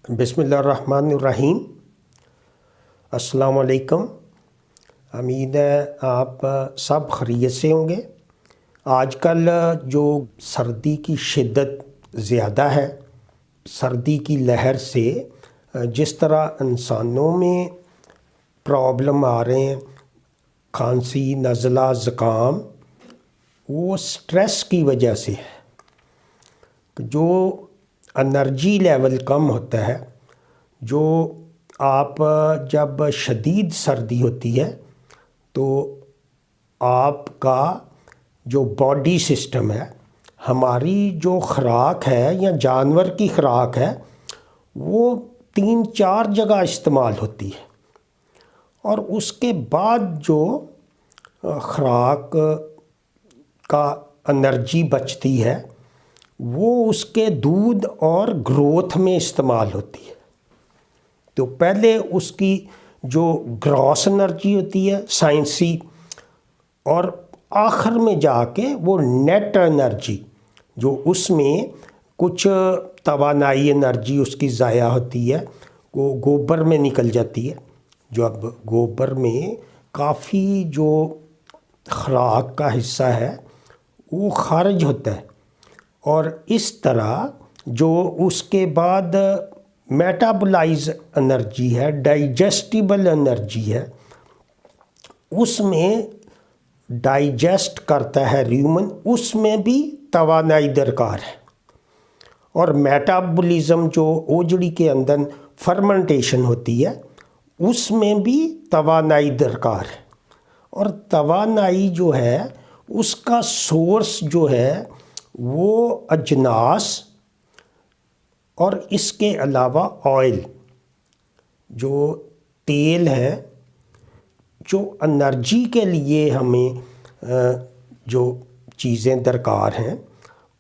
بسم اللہ الرحمن الرحیم۔ السلام علیکم۔ امید ہے آپ سب خیریت سے ہوں گے۔ آج کل جو سردی کی شدت زیادہ ہے، سردی کی لہر سے جس طرح انسانوں میں پرابلم آ رہے ہیں، کھانسی، نزلہ، زکام، وہ سٹریس کی وجہ سے ہے۔ جو انرجی لیول کم ہوتا ہے، جو آپ جب شدید سردی ہوتی ہے تو آپ کا جو باڈی سسٹم ہے، ہماری جو خوراک ہے یا جانور کی خوراک ہے، وہ 3-4 جگہ استعمال ہوتی ہے، اور اس کے بعد جو خوراک کا انرجی بچتی ہے وہ اس کے دودھ اور گروتھ میں استعمال ہوتی ہے۔ تو پہلے اس کی جو گراس انرجی ہوتی ہے سائنسی، اور آخر میں جا کے وہ نیٹ انرجی، جو اس میں کچھ توانائی انرجی اس کی ضائع ہوتی ہے، وہ گوبر میں نکل جاتی ہے۔ جو اب گوبر میں کافی جو خوراک کا حصہ ہے وہ خارج ہوتا ہے، اور اس طرح جو اس کے بعد میٹابولائز انرجی ہے، ڈائجسٹیبل انرجی ہے، اس میں ڈائجسٹ کرتا ہے ریومن، اس میں بھی توانائی درکار ہے۔ اور میٹابولزم جو اوجڑی کے اندر فرمنٹیشن ہوتی ہے، اس میں بھی توانائی درکار ہے۔ اور توانائی جو ہے اس کا سورس جو ہے وہ اجناس، اور اس کے علاوہ آئل، جو تیل ہے، جو انرجی کے لیے ہمیں جو چیزیں درکار ہیں،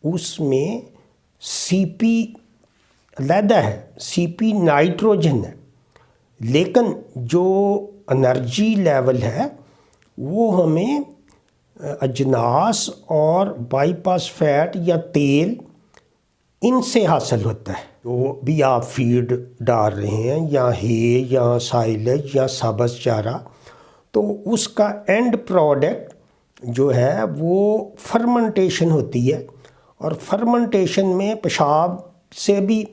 اس میں سی پی علیحدہ ہے، سی پی نائٹروجن ہے، لیکن جو انرجی لیول ہے وہ ہمیں اجناس اور بائی پاس فیٹ یا تیل، ان سے حاصل ہوتا ہے۔ جو بھی آپ فیڈ ڈال رہے ہیں، یا ہے یا سائلج یا سبز چارہ، تو اس کا اینڈ پروڈکٹ جو ہے وہ فرمنٹیشن ہوتی ہے، اور فرمنٹیشن میں پیشاب سے بھی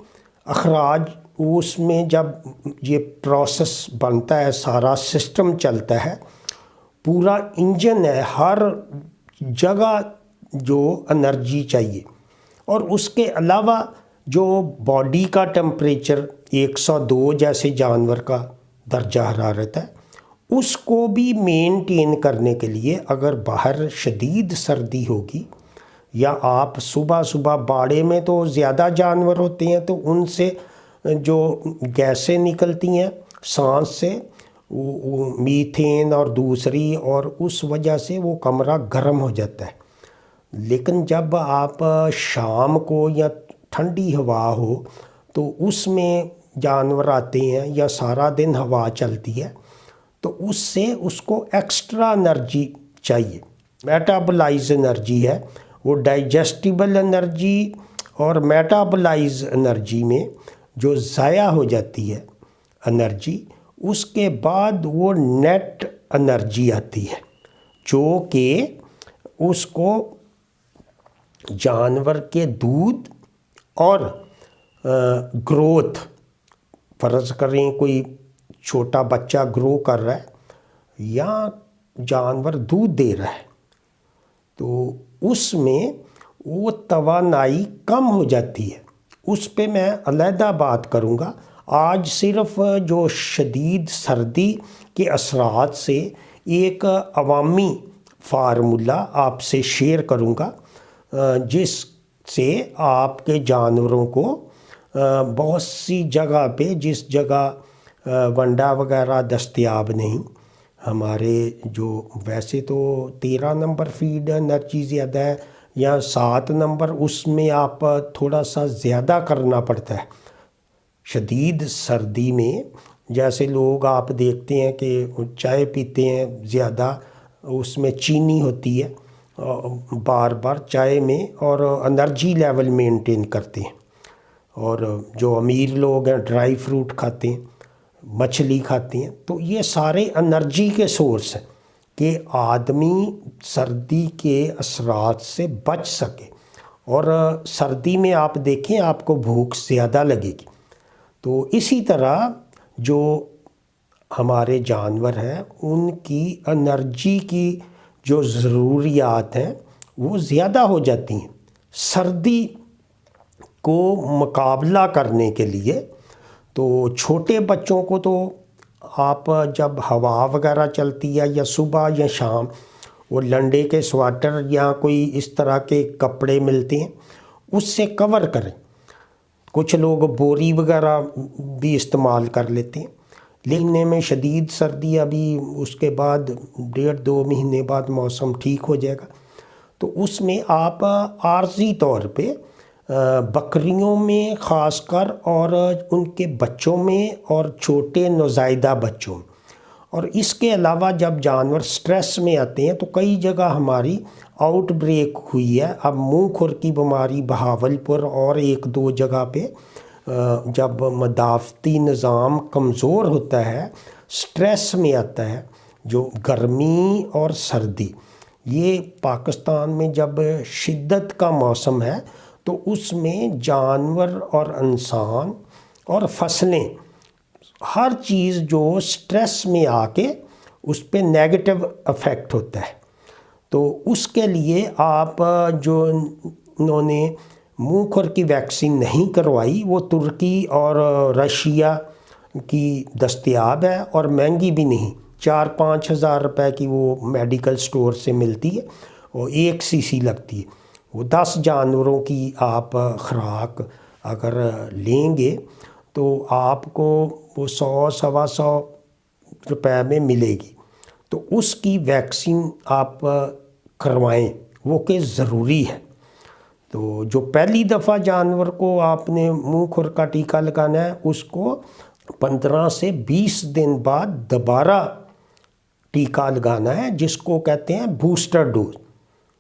اخراج، اس میں جب یہ پروسیس بنتا ہے، سارا سسٹم چلتا ہے، پورا انجن ہے، ہر جگہ جو انرجی چاہیے۔ اور اس کے علاوہ جو باڈی کا ٹمپریچر 102 جیسے جانور کا درجہ حرارت ہے، اس کو بھی مینٹین کرنے کے لیے، اگر باہر شدید سردی ہوگی، یا آپ صبح باڑے میں تو زیادہ جانور ہوتے ہیں، تو ان سے جو گیسیں نکلتی ہیں سانس سے، میتھین اور دوسری، اور اس وجہ سے وہ کمرہ گرم ہو جاتا ہے۔ لیکن جب آپ شام کو یا ٹھنڈی ہوا ہو تو اس میں جانور آتے ہیں، یا سارا دن ہوا چلتی ہے، تو اس سے اس کو ایکسٹرا انرجی چاہیے۔ میٹابولائز انرجی ہے وہ ڈائجسٹیبل انرجی، اور میٹابولائز انرجی میں جو ضائع ہو جاتی ہے انرجی، اس کے بعد وہ نیٹ انرجی آتی ہے، جو کہ اس کو جانور کے دودھ اور گروتھ، فرض کریں کوئی چھوٹا بچہ گرو کر رہا ہے یا جانور دودھ دے رہا ہے، تو اس میں وہ توانائی کم ہو جاتی ہے۔ اس پہ میں علیحدہ بات کروں گا۔ آج صرف جو شدید سردی کے اثرات سے ایک عوامی فارمولہ آپ سے شیئر کروں گا، جس سے آپ کے جانوروں کو بہت سی جگہ پہ، جس جگہ ونڈا وغیرہ دستیاب نہیں، ہمارے جو ویسے تو 13 نمبر فیڈ انرجی زیادہ ہے، یا 7 نمبر، اس میں آپ تھوڑا سا زیادہ کرنا پڑتا ہے۔ شدید سردی میں جیسے لوگ آپ دیکھتے ہیں کہ چائے پیتے ہیں زیادہ، اس میں چینی ہوتی ہے بار بار چائے میں، اور انرجی لیول مینٹین کرتے ہیں، اور جو امیر لوگ ہیں ڈرائی فروٹ کھاتے ہیں، مچھلی کھاتے ہیں، تو یہ سارے انرجی کے سورس ہیں کہ آدمی سردی کے اثرات سے بچ سکے۔ اور سردی میں آپ دیکھیں آپ کو بھوک زیادہ لگے گی۔ تو اسی طرح جو ہمارے جانور ہیں ان کی انرجی کی جو ضروریات ہیں وہ زیادہ ہو جاتی ہیں سردی کو مقابلہ کرنے کے لیے۔ تو چھوٹے بچوں کو تو آپ جب ہوا وغیرہ چلتی ہے یا صبح یا شام وہ لنڈے کے سویٹر یا کوئی اس طرح کے کپڑے ملتے ہیں اس سے کور کریں۔ کچھ لوگ بوری وغیرہ بھی استعمال کر لیتے ہیں۔ لینے میں شدید سردی ابھی اس کے بعد 1.5-2 مہینے بعد موسم ٹھیک ہو جائے گا، تو اس میں آپ عارضی طور پہ بکریوں میں خاص کر اور ان کے بچوں میں اور چھوٹے نوزائیدہ بچوں میں، اور اس کے علاوہ جب جانور سٹریس میں آتے ہیں تو کئی جگہ ہماری آؤٹ بریک ہوئی ہے۔ اب منہ کھر کی بیماری بہاولپور اور 1-2 جگہ پہ جب مدافعتی نظام کمزور ہوتا ہے، سٹریس میں آتا ہے، جو گرمی اور سردی، یہ پاکستان میں جب شدت کا موسم ہے تو اس میں جانور اور انسان اور فصلیں ہر چیز جو سٹریس میں آ کے اس پہ نیگیٹو افیکٹ ہوتا ہے۔ تو اس کے لیے آپ جو انہوں نے منہ کھر کی ویکسین نہیں کروائی وہ ترکی اور رشیا کی دستیاب ہے اور مہنگی بھی نہیں، 4-5 ہزار روپے کی وہ میڈیکل سٹور سے ملتی ہے اور 1 cc لگتی ہے۔ وہ 10 جانوروں کی آپ خوراک اگر لیں گے تو آپ کو وہ 100-125 روپے میں ملے گی۔ تو اس کی ویکسین آپ کروائیں، وہ کہ ضروری ہے۔ تو جو پہلی دفعہ جانور کو آپ نے منہ کھر کا ٹیکہ لگانا ہے اس کو 15 سے 20 دن بعد دوبارہ ٹیکہ لگانا ہے، جس کو کہتے ہیں بوسٹر ڈوز۔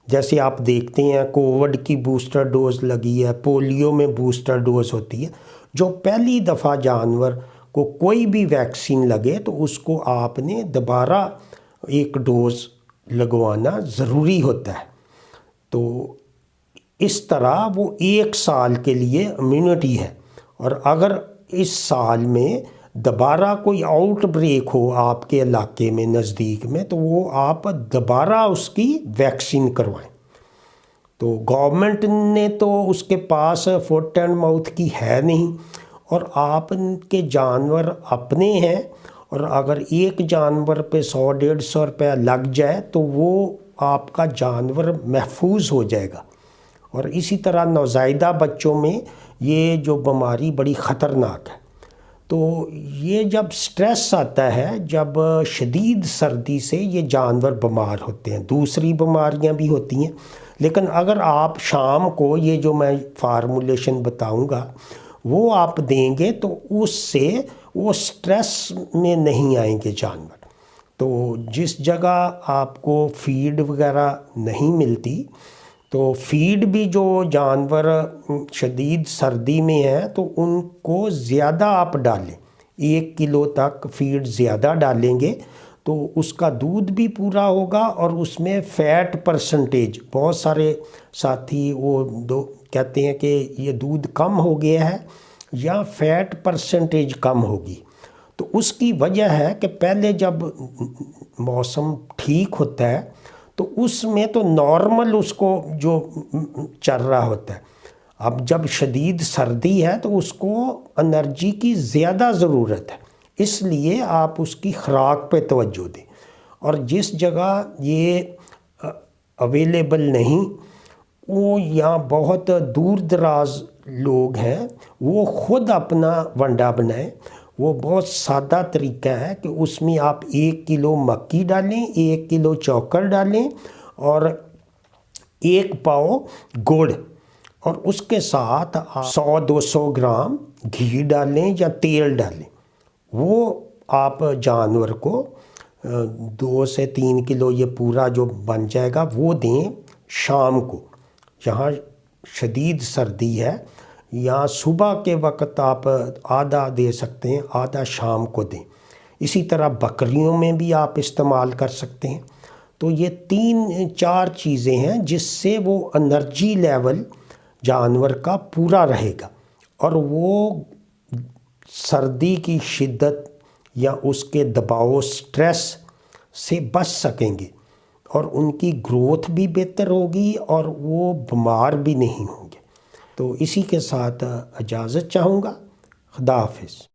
جیسے آپ دیکھتے ہیں کووڈ کی بوسٹر ڈوز لگی ہے، پولیو میں بوسٹر ڈوز ہوتی ہے۔ جو پہلی دفعہ جانور کو کوئی بھی ویکسین لگے تو اس کو آپ نے دوبارہ 1 ڈوز لگوانا ضروری ہوتا ہے۔ تو اس طرح وہ 1 سال کے لیے امیونٹی ہے، اور اگر اس سال میں دوبارہ کوئی آؤٹ بریک ہو آپ کے علاقے میں نزدیک میں تو وہ آپ دوبارہ اس کی ویکسین کروائیں۔ تو گورنمنٹ نے تو اس کے پاس فٹ اینڈ ماؤتھ کی ہے نہیں، اور آپ کے جانور اپنے ہیں، اور اگر ایک جانور پہ 100-150 روپے لگ جائے تو وہ آپ کا جانور محفوظ ہو جائے گا۔ اور اسی طرح نوزائیدہ بچوں میں یہ جو بیماری بڑی خطرناک ہے۔ تو یہ جب سٹریس آتا ہے، جب شدید سردی سے یہ جانور بیمار ہوتے ہیں، دوسری بیماریاں بھی ہوتی ہیں، لیکن اگر آپ شام کو یہ جو میں فارمولیشن بتاؤں گا وہ آپ دیں گے تو اس سے وہ سٹریس میں نہیں آئیں گے جانور۔ تو جس جگہ آپ کو فیڈ وغیرہ نہیں ملتی تو فیڈ بھی جو جانور شدید سردی میں ہیں تو ان کو زیادہ آپ ڈالیں، 1 کلو تک فیڈ زیادہ ڈالیں گے تو اس کا دودھ بھی پورا ہوگا، اور اس میں فیٹ پرسنٹیج، بہت سارے ساتھی وہ کہتے ہیں کہ یہ دودھ کم ہو گیا ہے یا فیٹ پرسنٹیج کم ہوگی۔ تو اس کی وجہ ہے کہ پہلے جب موسم ٹھیک ہوتا ہے تو اس میں تو نارمل اس کو جو چل رہا ہوتا ہے، اب جب شدید سردی ہے تو اس کو انرجی کی زیادہ ضرورت ہے، اس لیے آپ اس کی خوراک پہ توجہ دیں۔ اور جس جگہ یہ اویلیبل نہیں، وہ یہاں بہت دور دراز لوگ ہیں، وہ خود اپنا ونڈا بنائیں۔ وہ بہت سادہ طریقہ ہے کہ اس میں آپ 1 کلو مکی ڈالیں، 1 کلو چوکر ڈالیں اور 1 پاؤ گڑ، اور اس کے ساتھ 100-200 گرام گھی ڈالیں یا تیل ڈالیں۔ وہ آپ جانور کو 2 سے 3 کلو یہ پورا جو بن جائے گا وہ دیں شام کو۔ جہاں شدید سردی ہے یا صبح کے وقت آپ آدھا دے سکتے ہیں، آدھا شام کو دیں۔ اسی طرح بکریوں میں بھی آپ استعمال کر سکتے ہیں۔ تو یہ 3-4 چیزیں ہیں جس سے وہ انرجی لیول جانور کا پورا رہے گا اور وہ سردی کی شدت یا اس کے دباؤ سٹریس سے بچ سکیں گے، اور ان کی گروتھ بھی بہتر ہوگی اور وہ بیمار بھی نہیں ہوں گے۔ تو اسی کے ساتھ اجازت چاہوں گا۔ خدا حافظ۔